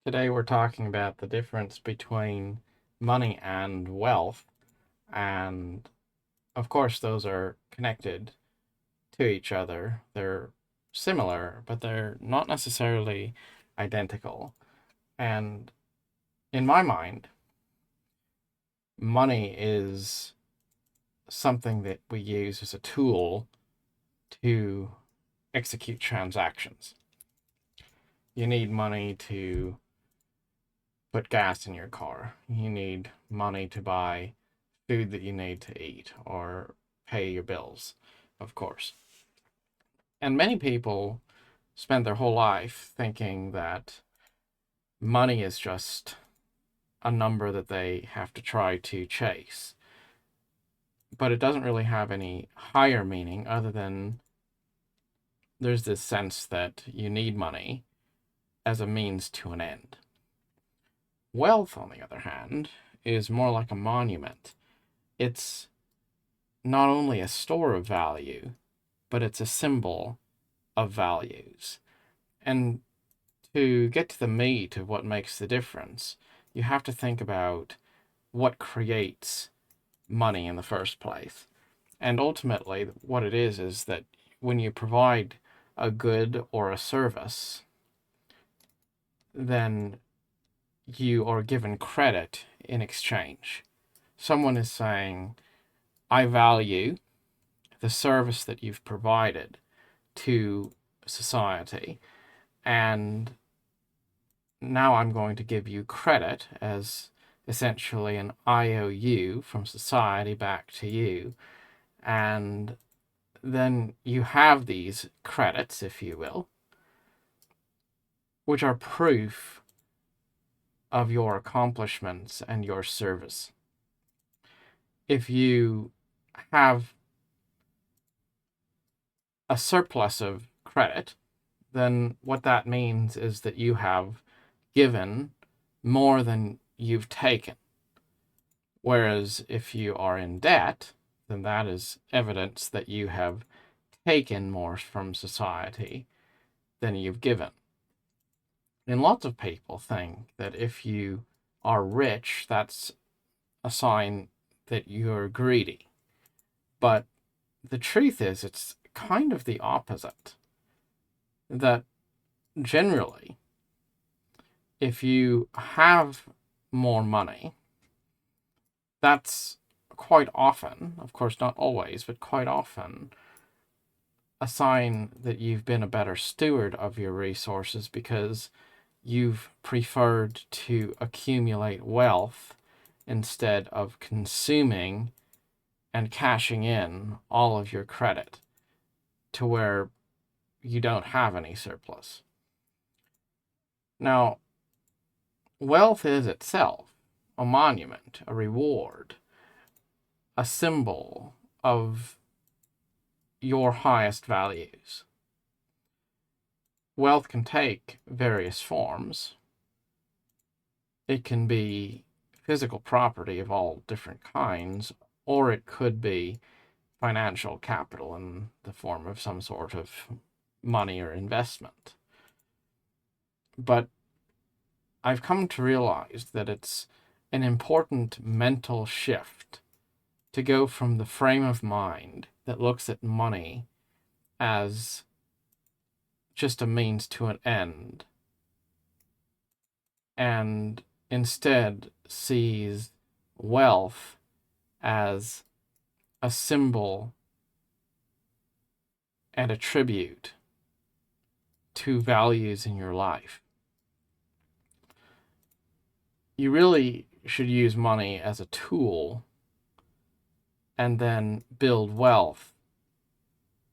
Today we're talking about the difference between money and wealth, and of course, those are connected to each other. They're similar, but they're not necessarily identical. And in my mind, money is something that we use as a tool to execute transactions. You need money to put gas in your car. You need money to buy food that you need to eat or pay your bills, of course. And many people spend their whole life thinking that money is just a number that they have to try to chase. But it doesn't really have any higher meaning other than there's this sense that you need money as a means to an end. Wealth, on the other hand, is more like a monument. It's not only a store of value, but it's a symbol of values. And to get to the meat of what makes the difference, you have to think about what creates money in the first place. And ultimately, what it is that when you provide a good or a service, then you are given credit in exchange. Someone is saying, I value the service that you've provided to society, and now I'm going to give you credit as essentially an IOU from society back to you. And then you have these credits, if you will, which are proof of your accomplishments and your service. If you have a surplus of credit, then what that means is that you have given more than you've taken. Whereas if you are in debt, then that is evidence that you have taken more from society than you've given. And lots of people think that if you are rich, that's a sign that you're greedy. But the truth is, it's kind of the opposite. That generally, if you have more money, that's quite often, of course, not always, but quite often, a sign that you've been a better steward of your resources because you've preferred to accumulate wealth instead of consuming and cashing in all of your credit to where you don't have any surplus. Now, wealth is itself a monument, a reward, a symbol of your highest values. Wealth can take various forms. It can be physical property of all different kinds, or it could be financial capital in the form of some sort of money or investment. But I've come to realize that it's an important mental shift to go from the frame of mind that looks at money as just a means to an end and instead sees wealth as a symbol and a tribute to values in your life. You really should use money as a tool and then build wealth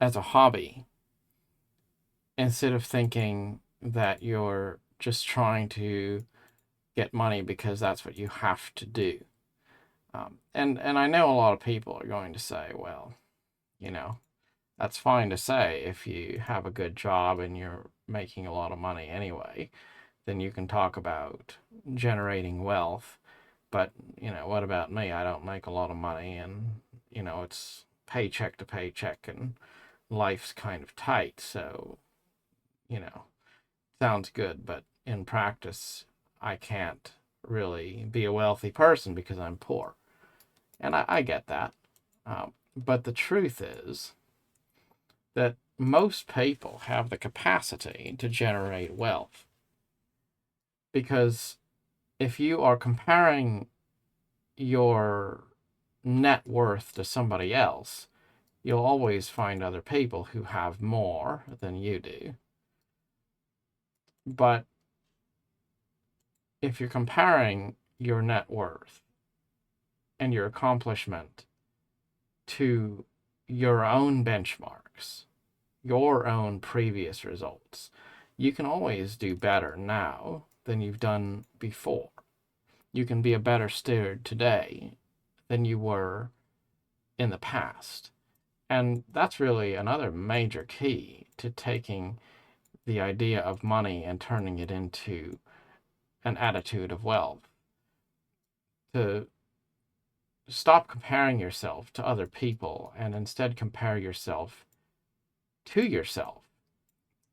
as a hobby instead of thinking that you're just trying to get money because that's what you have to do. And I know a lot of people are going to say, well, you know, that's fine to say if you have a good job and you're making a lot of money anyway, then you can talk about generating wealth. But, what about me? I don't make a lot of money and, it's paycheck to paycheck and life's kind of tight. So, you know, sounds good, but in practice, I can't really be a wealthy person because I'm poor. And I get that. But the truth is that most people have the capacity to generate wealth. Because if you are comparing your net worth to somebody else, you'll always find other people who have more than you do. But if you're comparing your net worth and your accomplishment to your own benchmarks, your own previous results, you can always do better now than you've done before. You can be a better steward today than you were in the past. And that's really another major key to taking the idea of money and turning it into an attitude of wealth. To stop comparing yourself to other people and instead compare yourself to yourself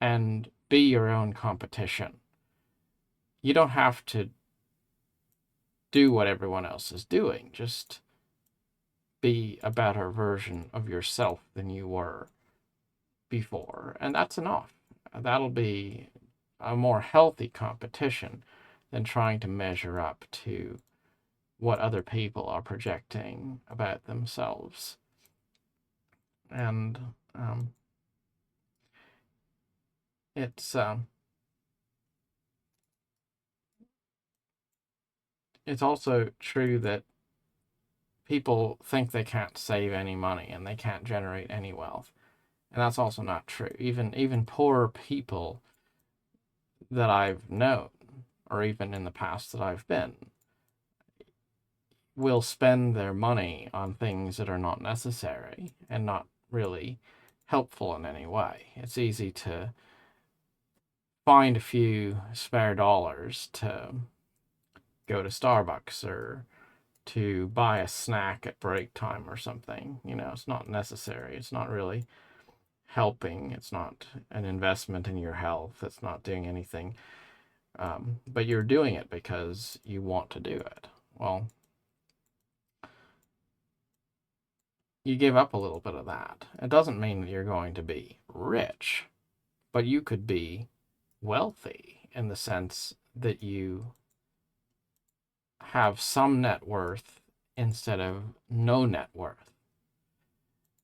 and be your own competition. You don't have to do what everyone else is doing. Just be a better version of yourself than you were before. And that's enough. That'll be a more healthy competition than trying to measure up to what other people are projecting about themselves. And it's also true that people think they can't save any money and they can't generate any wealth, and that's also not true. Even poor people that I've known, or even in the past that I've been, will spend their money on things that are not necessary and not really helpful in any way. It's easy to find a few spare dollars to go to Starbucks or to buy a snack at break time or something. It's not necessary. It's not really helping. It's not an investment in your health. It's not doing anything. But you're doing it because you want to do it. Well, you give up a little bit of that. It doesn't mean that you're going to be rich, but you could be wealthy in the sense that you have some net worth instead of no net worth.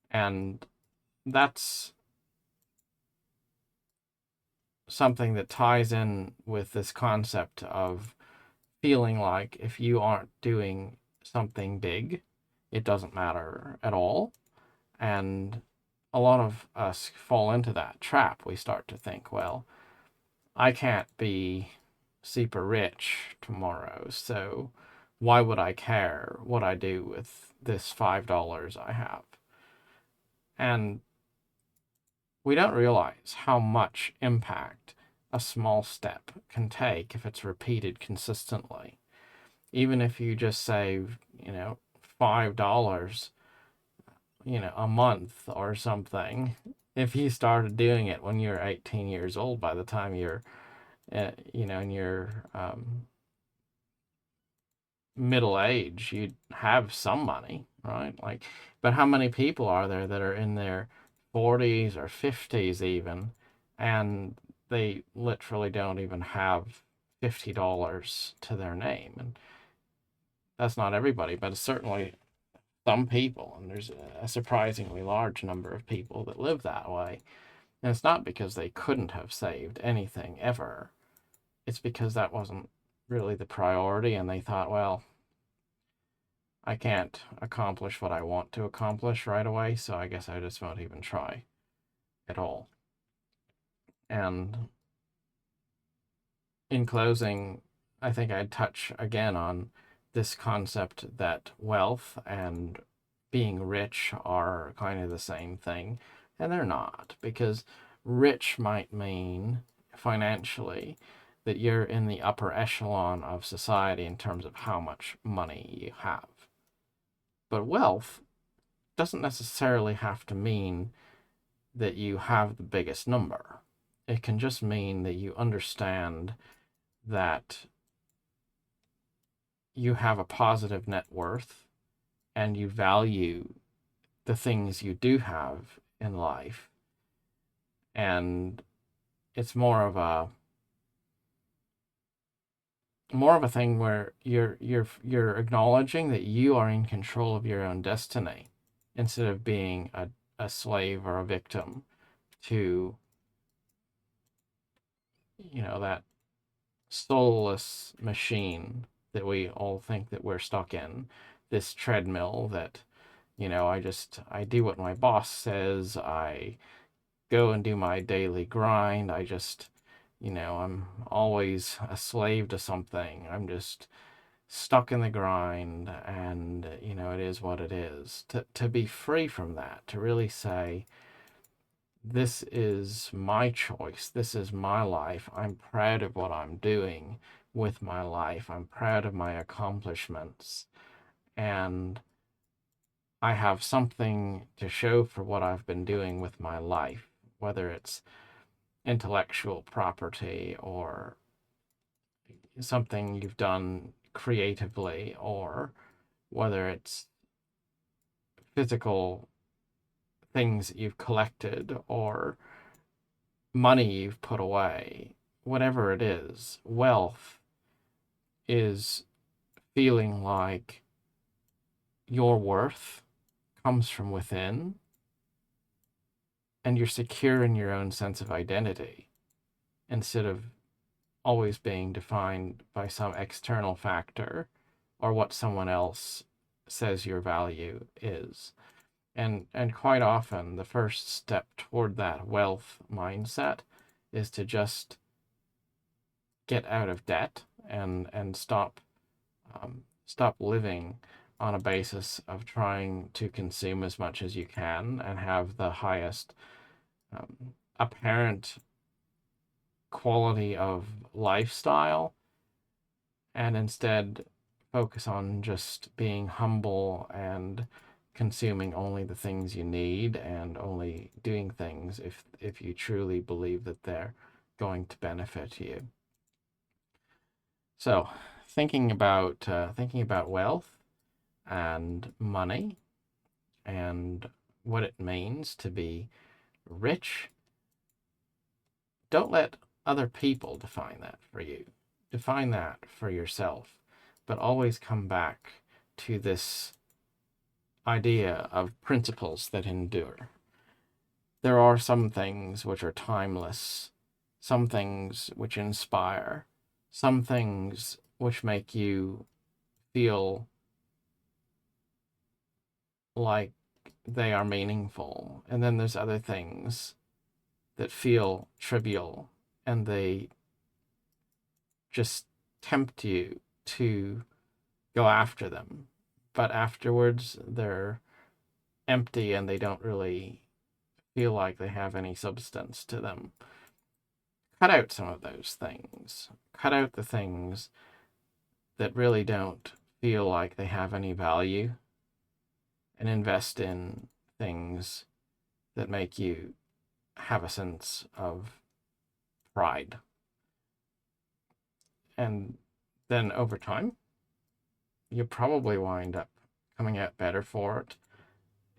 And that's something that ties in with this concept of feeling like if you aren't doing something big, it doesn't matter at all. And a lot of us fall into that trap. We start to think, well, I can't be super rich tomorrow, so why would I care what I do with this $5 I have? And we don't realize how much impact a small step can take if it's repeated consistently. Even if you just save, $5, a month or something, if you started doing it when you're 18 years old, by the time you're, in your middle age, you'd have some money, right? But how many people are there that are in their 40s or 50s even, and they literally don't even have $50 to their name? And that's not everybody, but it's certainly some people, and there's a surprisingly large number of people that live that way. And it's not because they couldn't have saved anything ever. It's because that wasn't really the priority, and they thought, well, I can't accomplish what I want to accomplish right away, so I guess I just won't even try at all. And in closing, I think I'd touch again on this concept that wealth and being rich are kind of the same thing, and they're not, because rich might mean financially that you're in the upper echelon of society in terms of how much money you have. But wealth doesn't necessarily have to mean that you have the biggest number. It can just mean that you understand that you have a positive net worth and you value the things you do have in life, and it's more of a thing where you're acknowledging that you are in control of your own destiny instead of being a slave or a victim to, that soulless machine that we all think that we're stuck in, this treadmill that, I do what my boss says, I go and do my daily grind, I'm always a slave to something, I'm just stuck in the grind, and it is what it is. To be free from that, to really say, this is my choice, this is my life, I'm proud of what I'm doing with my life, I'm proud of my accomplishments, and I have something to show for what I've been doing with my life, whether it's intellectual property or something you've done creatively, or whether it's physical things that you've collected or money you've put away, whatever it is. Wealth is feeling like your worth comes from within and you're secure in your own sense of identity instead of always being defined by some external factor or what someone else says your value is. And quite often the first step toward that wealth mindset is to just get out of debt and stop living on a basis of trying to consume as much as you can and have the highest apparent quality of lifestyle, and instead focus on just being humble and consuming only the things you need and only doing things if you truly believe that they're going to benefit you. So thinking about wealth and money and what it means to be rich, don't let other people define that for you. Define that for yourself, but always come back to this idea of principles that endure. There are some things which are timeless, some things which inspire, some things which make you feel like they are meaningful. And then there's other things that feel trivial and they just tempt you to go after them. But afterwards, they're empty and they don't really feel like they have any substance to them. Cut out some of those things. Cut out the things that really don't feel like they have any value and invest in things that make you have a sense of pride. And then over time, you probably wind up coming out better for it.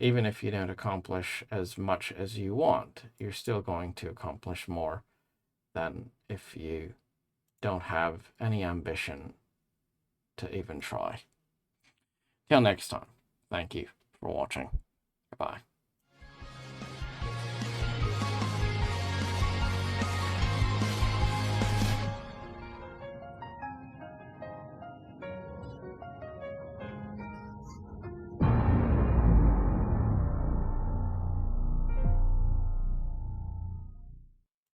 Even if you don't accomplish as much as you want, you're still going to accomplish more than if you don't have any ambition to even try. Till next time, thank you for watching. Bye.